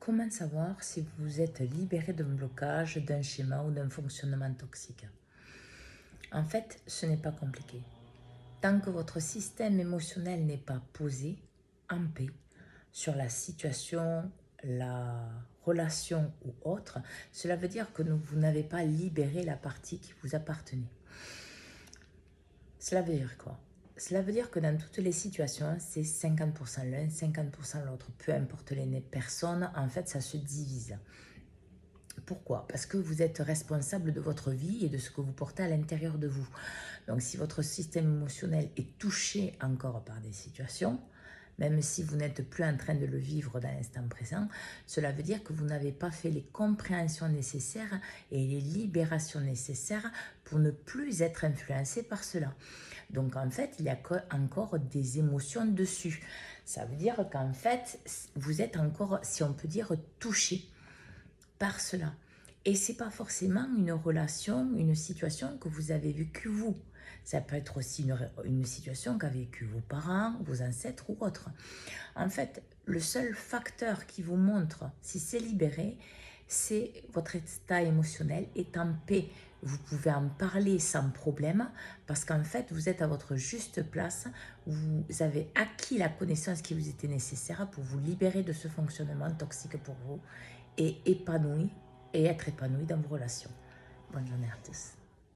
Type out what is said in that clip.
Comment savoir si vous êtes libéré d'un blocage, d'un schéma ou d'un fonctionnement toxique? En fait, ce n'est pas compliqué. Tant que votre système émotionnel n'est pas posé, en paix, sur la situation, la relation ou autre, cela veut dire que vous n'avez pas libéré la partie qui vous appartenait. Cela veut dire quoi? Cela veut dire que dans toutes les situations, c'est 50% l'un, 50% l'autre. Peu importe les personnes, en fait, ça se divise. Pourquoi? Parce que vous êtes responsable de votre vie et de ce que vous portez à l'intérieur de vous. Donc, si votre système émotionnel est touché encore par des situations, même si vous n'êtes plus en train de le vivre dans l'instant présent, cela veut dire que vous n'avez pas fait les compréhensions nécessaires et les libérations nécessaires pour ne plus être influencé par cela. Donc, en fait, il y a encore des émotions dessus. Ça veut dire qu'en fait, vous êtes encore, si on peut dire, touché par cela. Et c'est pas forcément une relation, une situation que vous avez vécue vous. Ça peut être aussi une situation qu'a vécu vos parents, vos ancêtres ou autres. En fait, le seul facteur qui vous montre si c'est libéré, c'est votre état émotionnel est en paix. Vous pouvez en parler sans problème parce qu'en fait, vous êtes à votre juste place. Vous avez acquis la connaissance qui vous était nécessaire pour vous libérer de ce fonctionnement toxique pour vous et épanoui et être épanoui dans vos relations. Bonne journée à tous.